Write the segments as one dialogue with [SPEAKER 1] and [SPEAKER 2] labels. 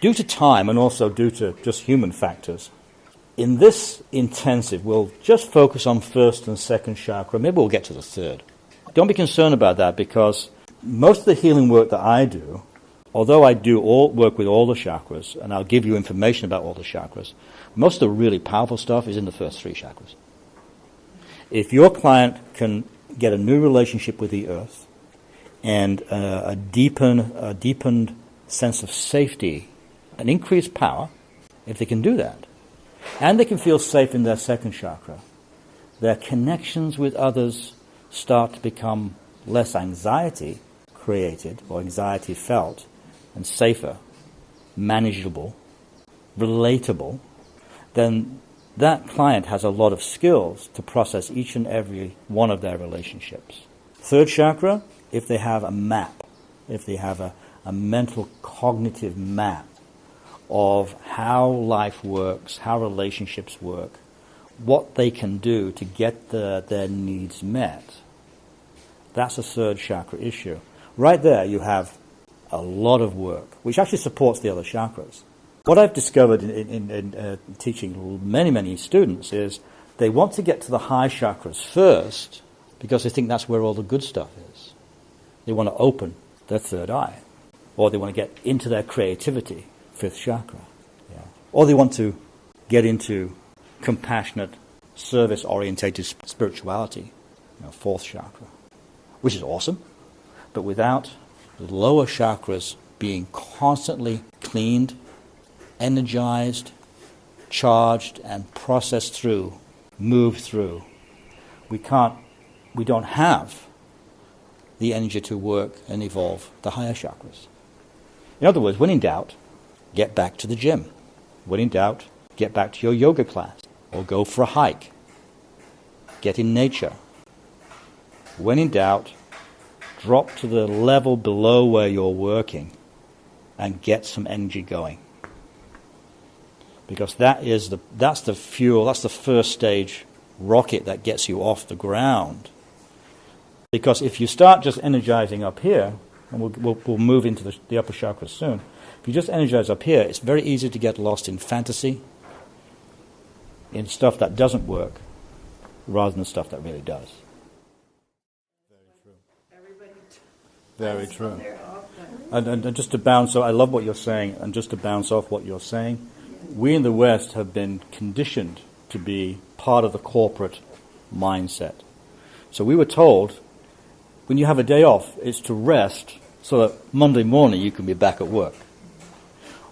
[SPEAKER 1] Due to time and also due to just human factors, in this intensive, we'll just focus on first and second chakra. Maybe we'll get to the third. Don't be concerned about that, because most of the healing work that I do, although I do work with all the chakras, and I'll give you information about all the chakras, most of the really powerful stuff is in the first three chakras. If your client can get a new relationship with the earth and a deepened sense of safety, an increased power, if they can do that, and they can feel safe in their second chakra, their connections with others start to become less anxiety created or anxiety felt, and safer, manageable, relatable, then that client has a lot of skills to process each and every one of their relationships. Third chakra, if they have a map, if they have a mental cognitive map of how life works, how relationships work, what they can do to get their needs met, that's a third chakra issue. Right there you have a lot of work, which actually supports the other chakras. What I've discovered in teaching many, many students is they want to get to the high chakras first because they think that's where all the good stuff is. They want to open their third eye, or they want to get into their creativity, fifth chakra. Yeah. Or they want to get into compassionate, service-orientated spirituality, fourth chakra, which is awesome, but without the lower chakras being constantly cleaned, energized, charged, and processed through, moved through, we don't have the energy to work and evolve the higher chakras. In other words, when in doubt, get back to the gym. When in doubt, get back to your yoga class, or go for a hike. Get in nature. When in doubt, drop to the level below where you're working and get some energy going. Because that's the fuel, that's the first stage rocket that gets you off the ground. Because if you start just energizing up here, and we'll move into the upper chakras soon, if you just energize up here, it's very easy to get lost in fantasy, in stuff that doesn't work, rather than stuff that really does. Very true. And just to bounce off, I love what you're saying, and just to bounce off what you're saying, we in the West have been conditioned to be part of the corporate mindset. So we were told, when you have a day off, it's to rest so that Monday morning you can be back at work.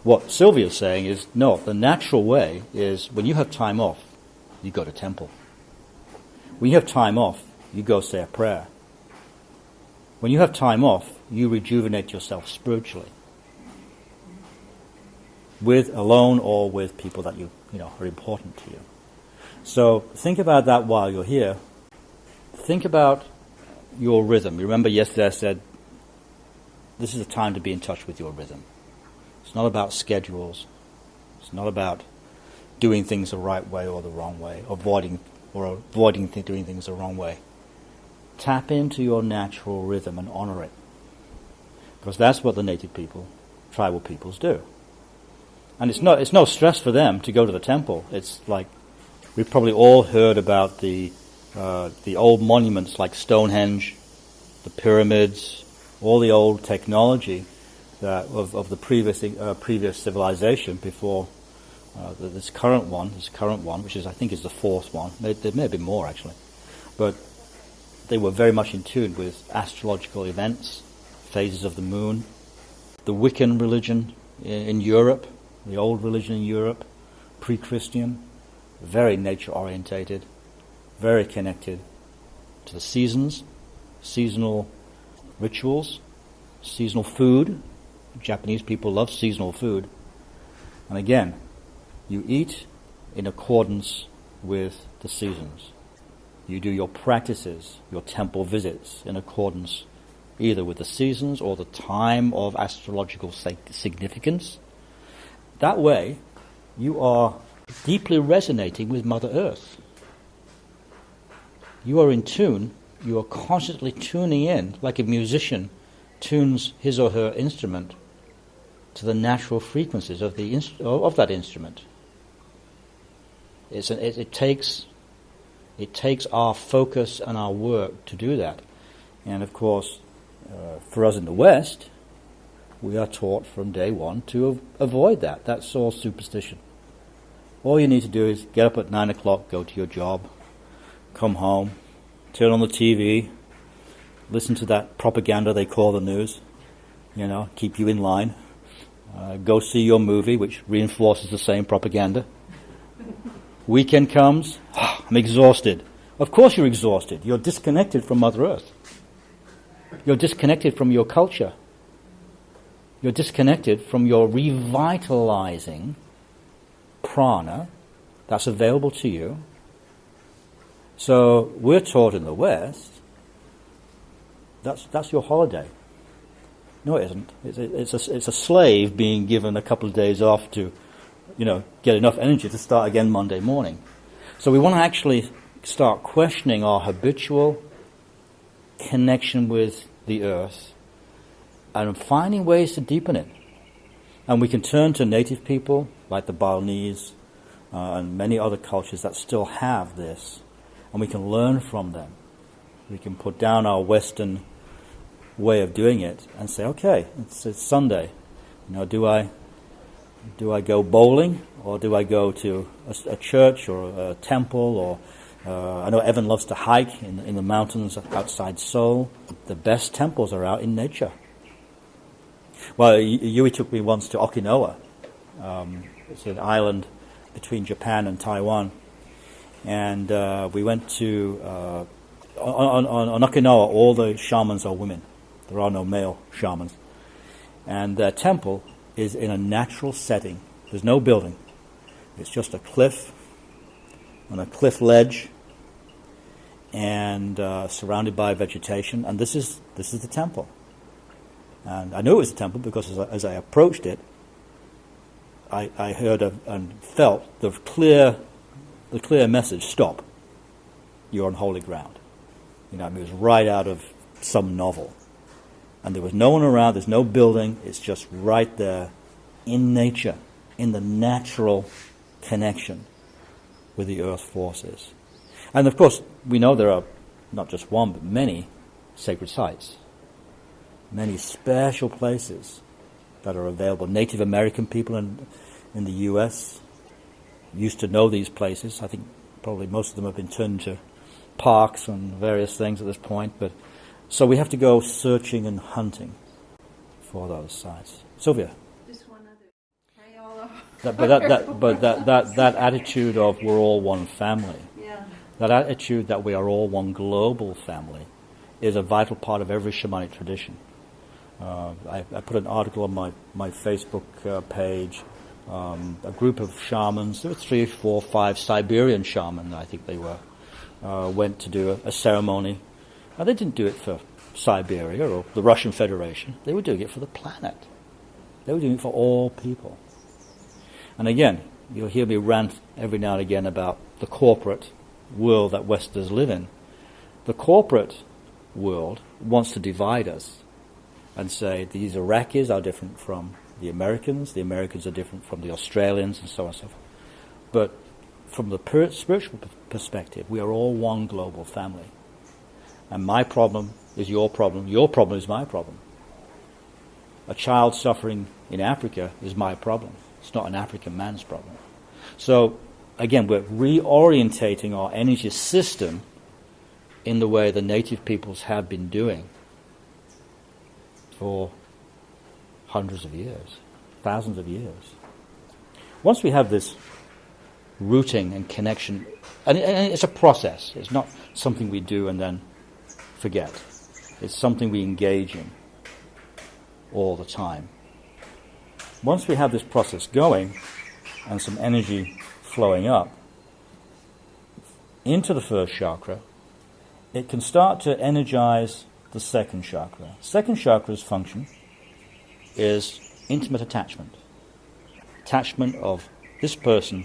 [SPEAKER 1] What Sylvia's saying is, no, the natural way is when you have time off, you go to temple. When you have time off, you go say a prayer. When you have time off, you rejuvenate yourself spiritually, alone or with people that you are important to you. So think about that while you're here. Think about your rhythm. You remember yesterday I said, this is a time to be in touch with your rhythm. It's not about schedules. It's not about doing things the right way or the wrong way, avoiding doing things the wrong way. Tap into your natural rhythm and honor it. Because that's what the native people, tribal peoples do. And it's no stress for them to go to the temple. It's like, we've probably all heard about the old monuments like Stonehenge, the pyramids, all the old technology of the previous civilization before this current one, which I think is the fourth one. There may be more actually, but they were very much in tune with astrological events, phases of the moon. The Wiccan religion in Europe, the old religion in Europe, pre-Christian, very nature-orientated, very connected to the seasons, seasonal rituals, seasonal food. Japanese people love seasonal food. And again, you eat in accordance with the seasons. You do your practices, your temple visits in accordance either with the seasons or the time of astrological significance. That way, you are deeply resonating with Mother Earth. You are in tune, you are constantly tuning in, like a musician tunes his or her instrument to the natural frequencies of of that instrument. It takes our focus and our work to do that. And of course, for us in the West, we are taught from day one to avoid that. That's all superstition. All you need to do is get up at 9 o'clock, go to your job, come home, turn on the TV, listen to that propaganda they call the news, keep you in line. Go see your movie, which reinforces the same propaganda. Weekend comes, I'm exhausted. Of course you're exhausted. You're disconnected from Mother Earth. You're disconnected from your culture. You're disconnected from your revitalizing prana that's available to you. So we're taught in the West, that's your holiday. No, it isn't. It's a slave being given a couple of days off to, get enough energy to start again Monday morning. So we want to actually start questioning our habitual connection with the earth and finding ways to deepen it. And we can turn to native people like the Balinese and many other cultures that still have this, and we can learn from them. We can put down our Western way of doing it and say, okay, it's Sunday. Do I go bowling, or do I go to a church or a temple? Or I know Evan loves to hike in the mountains outside Seoul. The best temples are out in nature. Well, Yui took me once to Okinawa. It's an island between Japan and Taiwan, and we went to on Okinawa. All the shamans are women. There are no male shamans, and their temple is in a natural setting. There's no building. It's just a cliff on a cliff ledge, and surrounded by vegetation. And this is the temple. And I knew it was a temple because as I approached it, I heard and felt the clear message: stop. You're on holy ground. It was right out of some novel. And there was no one around, there's no building, it's just right there in nature, in the natural connection with the earth forces. And of course, we know there are not just one, but many sacred sites, many special places that are available. Native American people in the U.S. used to know these places. I think probably most of them have been turned into parks and various things at this point, but so we have to go searching and hunting for those sites. Sylvia.
[SPEAKER 2] Just one other.
[SPEAKER 1] That attitude of we're all one family,
[SPEAKER 2] yeah.
[SPEAKER 1] That attitude that we are all one global family, is a vital part of every shamanic tradition. I put an article on my Facebook page. A group of shamans, there were 3, 4, 5 Siberian shamans, I think they were, went to do a ceremony. Now, they didn't do it for Siberia or the Russian Federation. They were doing it for the planet. They were doing it for all people. And again, you'll hear me rant every now and again about the corporate world that Westerners live in. The corporate world wants to divide us and say these Iraqis are different from the Americans are different from the Australians, and so on and so forth. But from the spiritual perspective, we are all one global family. And my problem is your problem is my problem. A child suffering in Africa is my problem. It's not an African man's problem. So, again, we're reorientating our energy system in the way the native peoples have been doing for hundreds of years, thousands of years. Once we have this rooting and connection, and it's a process. It's not something we do and then forget. It's something we engage in all the time. Once we have this process going and some energy flowing up into the first chakra, it can start to energize the second chakra. Second chakra's function is intimate attachment. Attachment of this person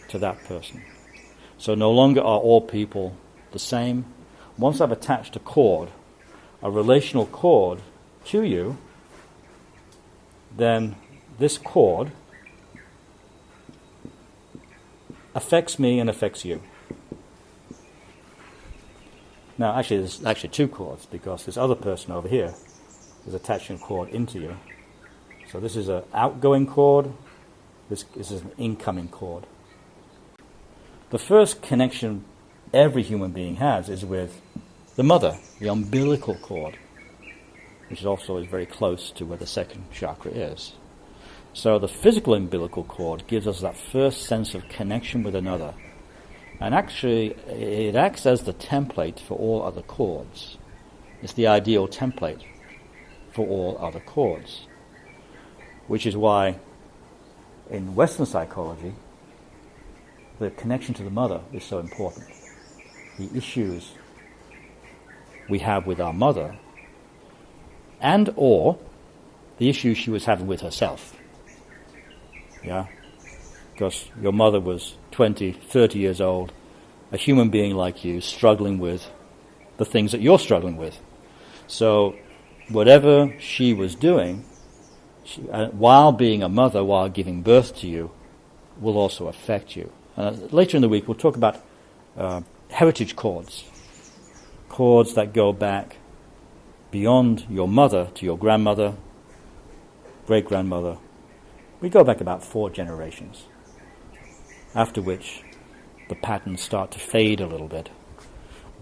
[SPEAKER 1] to that person. So no longer are all people the same. Once I've attached a cord, a relational cord to you, then this cord affects me and affects you. Now, actually, there's actually two cords, because this other person over here is attaching a cord into you. So this is an outgoing cord, this is an incoming cord. The first connection every human being has is with the mother, the umbilical cord, which is also very close to where the second chakra is. So the physical umbilical cord gives us that first sense of connection with another. And actually, it acts as the template for all other cords. It's the ideal template for all other cords. Which is why, in Western psychology, the connection to the mother is so important. The issues we have with our mother, and or the issues she was having with herself. Yeah? Because your mother was 20, 30 years old, a human being like you, struggling with the things that you're struggling with. So whatever she was doing, while being a mother, while giving birth to you, will also affect you. Later in the week, we'll talk about heritage cords. Cords that go back beyond your mother to your grandmother, great-grandmother. We go back about 4 generations, after which the patterns start to fade a little bit.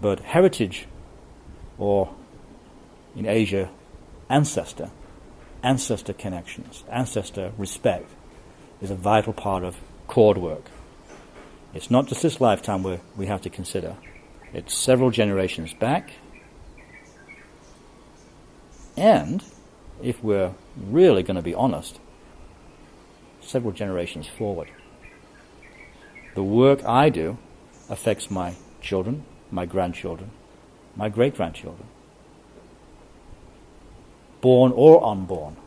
[SPEAKER 1] But heritage, or in Asia, ancestor connections, ancestor respect, is a vital part of cord work. It's not just this lifetime where we have to consider. It's several generations back, and if we're really going to be honest, several generations forward. The work I do affects my children, my grandchildren, my great-grandchildren, born or unborn.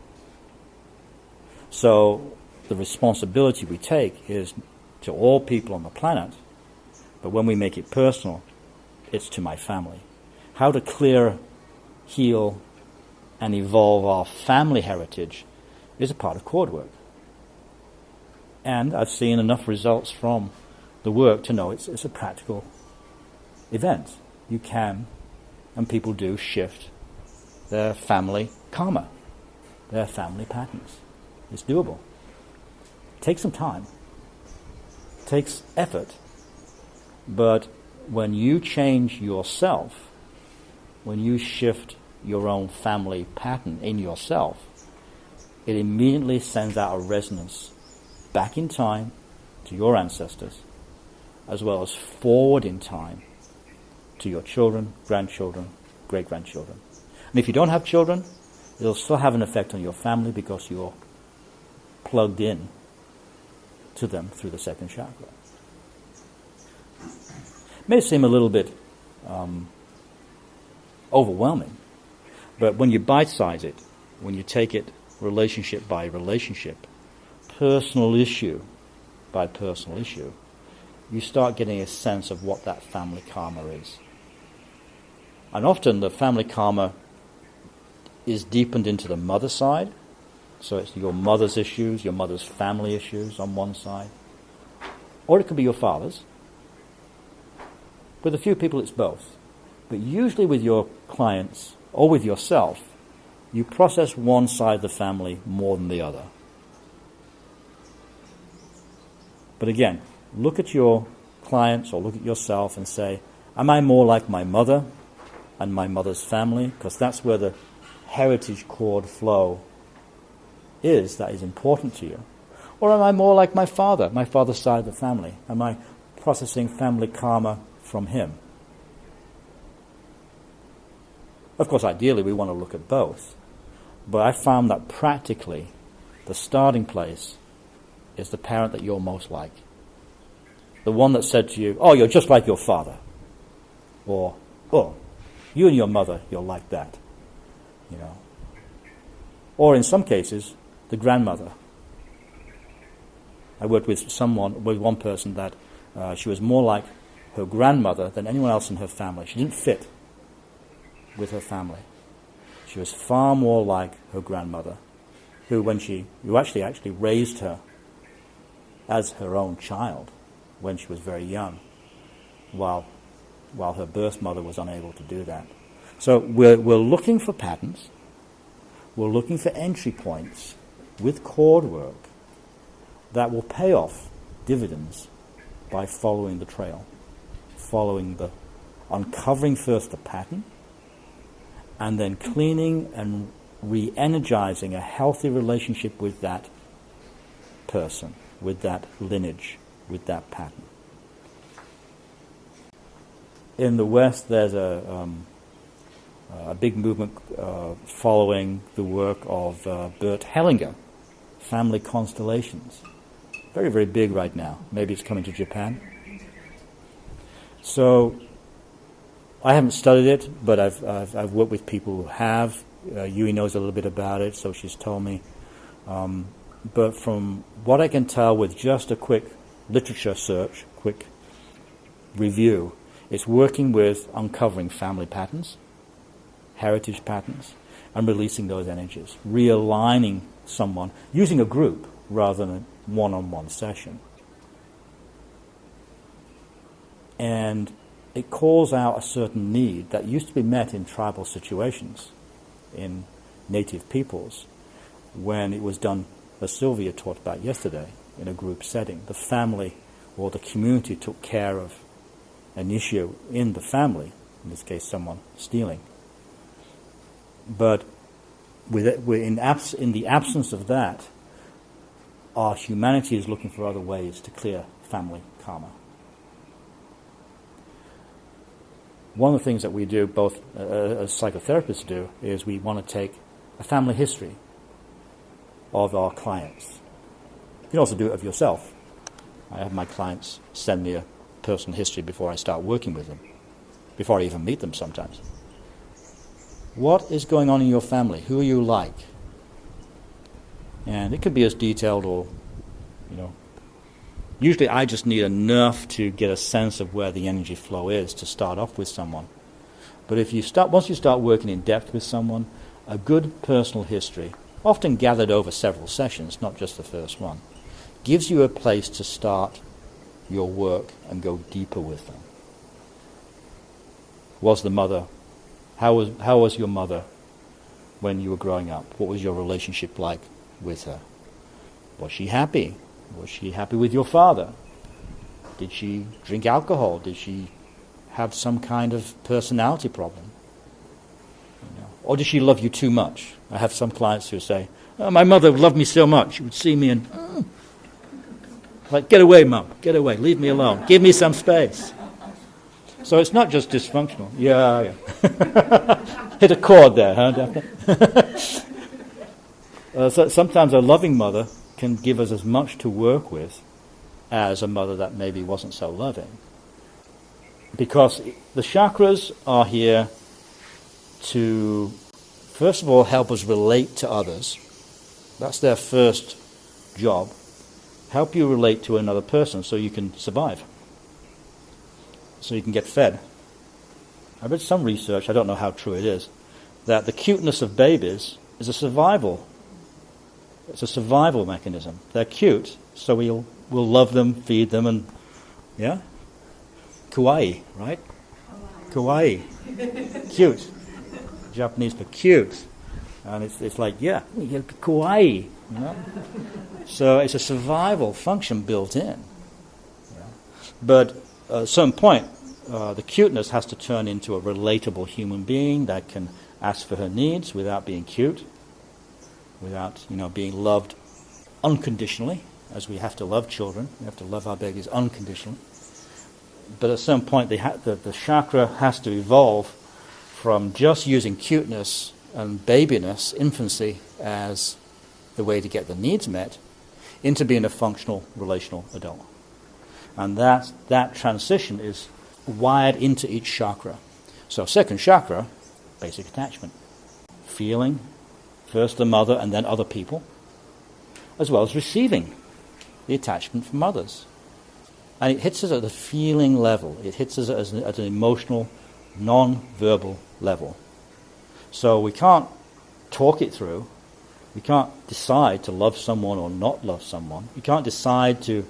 [SPEAKER 1] So the responsibility we take is to all people on the planet, but when we make it personal, it's to my family. How to clear, heal, and evolve our family heritage is a part of cord work. And I've seen enough results from the work to know it's a practical event. You can, and people do, shift their family karma, their family patterns. It's doable. It takes some time. It takes effort. But when you change yourself, when you shift your own family pattern in yourself, it immediately sends out a resonance back in time to your ancestors, as well as forward in time to your children, grandchildren, great-grandchildren. And if you don't have children, it'll still have an effect on your family because you're plugged in to them through the second chakra. It may seem a little bit overwhelming, but when you bite-size it, when you take it relationship by relationship, personal issue by personal issue, you start getting a sense of what that family karma is. And often the family karma is deepened into the mother side, so it's your mother's issues, your mother's family issues on one side, or it could be your father's. With a few people it's both. But usually with your clients, or with yourself, you process one side of the family more than the other. But again, look at your clients or look at yourself and say, am I more like my mother and my mother's family? Because that's where the heritage cord flow is, that is important to you. Or am I more like my father's side of the family? Am I processing family karma from him? Of course, ideally we want to look at both. But I found that practically the starting place is the parent that you're most like. The one that said to you, oh, you're just like your father. Or, oh, you and your mother, you're like that. You know. Or in some cases, the grandmother. I worked with one person that she was more like her grandmother than anyone else in her family. She didn't fit with her family. She was far more like her grandmother who actually raised her as her own child when she was very young, while her birth mother was unable to do that. So we're looking for patterns, we're looking for entry points with cord work that will pay off dividends by following the trail, uncovering first the pattern, and then cleaning and re-energizing a healthy relationship with that person, with that lineage, with that pattern. In the West, there's a big movement following the work of Bert Hellinger, family constellations. Very, very big right now. Maybe it's coming to Japan. So I haven't studied it, but I've worked with people who have. Yui knows a little bit about it, so she's told me. But from what I can tell with just a quick literature search, quick review, it's working with uncovering family patterns, heritage patterns, and releasing those energies, realigning someone, using a group rather than a one-on-one session. And it calls out a certain need that used to be met in tribal situations, in native peoples, when it was done, as Sylvia talked about yesterday, in a group setting. The family or the community took care of an issue in the family, in this case someone stealing. But in the absence of that, our humanity is looking for other ways to clear family karma. One of the things that we do, both as psychotherapists do, is we want to take a family history of our clients. You can also do it of yourself. I have my clients send me a personal history before I start working with them, before I even meet them sometimes. What is going on in your family? Who are you like? And it could be as detailed or, usually I just need enough to get a sense of where the energy flow is to start off with someone. But once you start working in depth with someone, a good personal history, often gathered over several sessions, not just the first one, gives you a place to start your work and go deeper with them. How was your mother when you were growing up? What was your relationship like with her? Was she happy? Was she happy with your father? Did she drink alcohol? Did she have some kind of personality problem? Or did she love you too much? I have some clients who say, my mother loved me so much, she would see me and, like, get away, Mum, get away, leave me alone, give me some space. So it's not just dysfunctional. Yeah. Hit a chord there, huh, Daphne? So sometimes a loving mother can give us as much to work with as a mother that maybe wasn't so loving. Because the chakras are here to, first of all, help us relate to others. That's their first job. Help you relate to another person so you can survive, so you can get fed. I read some research, I don't know how true it is, that the cuteness of babies is a survival. It's a survival mechanism. They're cute, so we'll love them, feed them, and kawaii, right? Kawaii, cute. Japanese for cute, and it's like kawaii, So it's a survival function built in. But at a certain point, the cuteness has to turn into a relatable human being that can ask for her needs without being cute, without being loved unconditionally, as we have to love children. We have to love our babies unconditionally. But at a certain point, the chakra has to evolve from just using cuteness and babiness, infancy, as the way to get the needs met, into being a functional, relational adult. And that transition is wired into each chakra. So second chakra, basic attachment. Feeling, first the mother and then other people, as well as receiving the attachment from others. And it hits us at the feeling level. It hits us at an emotional, non-verbal level. So we can't talk it through. You can't decide to love someone or not love someone. You can't decide to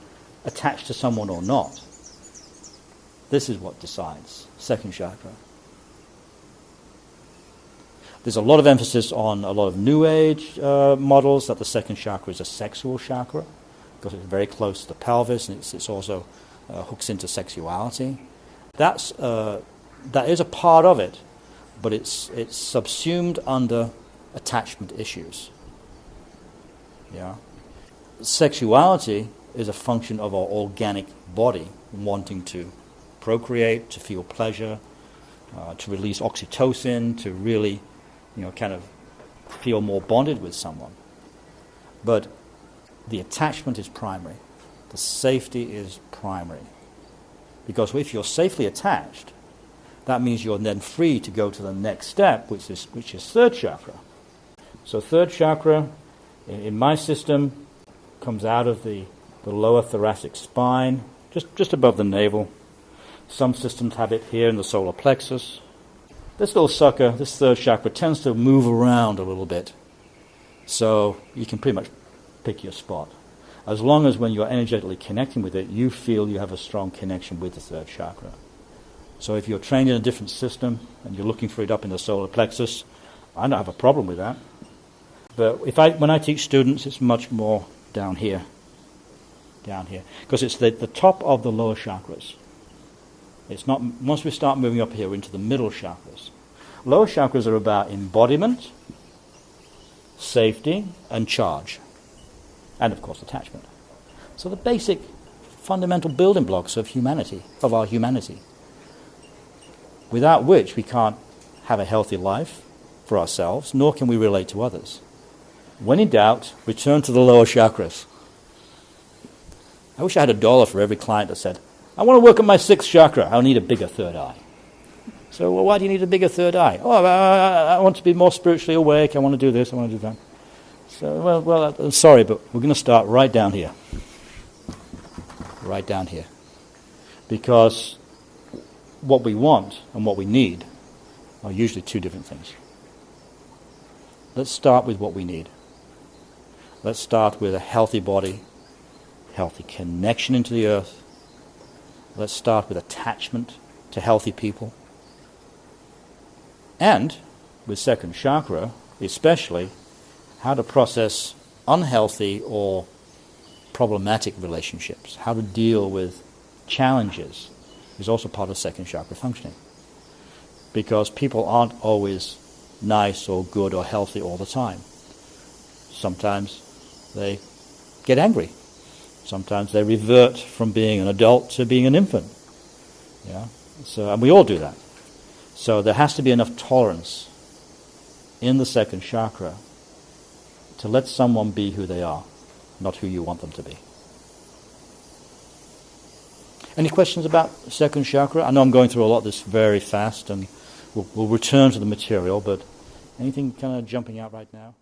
[SPEAKER 1] attach to someone or not. This is what decides, second chakra. There's a lot of emphasis on a lot of New Age models that the second chakra is a sexual chakra because it's very close to the pelvis and it's also hooks into sexuality. That is a part of it, but it's subsumed under attachment issues. Yeah, sexuality is a function of our organic body wanting to procreate, to feel pleasure, to release oxytocin, to really, kind of feel more bonded with someone. But the attachment is primary. The safety is primary. Because if you're safely attached, that means you're then free to go to the next step, which is third chakra. So third chakra, in my system, comes out of the lower thoracic spine, just above the navel. Some systems have it here in the solar plexus. This little sucker, this third chakra, tends to move around a little bit. So you can pretty much pick your spot. As long as when you're energetically connecting with it, you feel you have a strong connection with the third chakra. So if you're trained in a different system and you're looking for it up in the solar plexus, I don't have a problem with that. But when I teach students, it's much more down here, because it's the top of the lower chakras. It's not, once we start moving up here into the middle chakras. Lower chakras are about embodiment, safety, and charge. And of course attachment. So the basic fundamental building blocks of humanity, of our humanity, without which we can't have a healthy life for ourselves, nor can we relate to others. When in doubt, return to the lower chakras. I wish I had $1 for every client that said, I want to work on my sixth chakra, I'll need a bigger third eye. So, well, why do you need a bigger third eye? Oh, I want to be more spiritually awake, I want to do this, I want to do that. So, well, I'm sorry, but we're going to start right down here. Right down here. Because what we want and what we need are usually two different things. Let's start with what we need. Let's start with a healthy body, healthy connection into the earth. Let's start with attachment to healthy people. And with second chakra, especially, how to process unhealthy or problematic relationships, how to deal with challenges is also part of second chakra functioning. Because people aren't always nice or good or healthy all the time. Sometimes they get angry. Sometimes they revert from being an adult to being an infant. Yeah? So, and we all do that. So there has to be enough tolerance in the second chakra to let someone be who they are, not who you want them to be. Any questions about second chakra? I know I'm going through a lot of this very fast, and we'll return to the material, but anything kind of jumping out right now?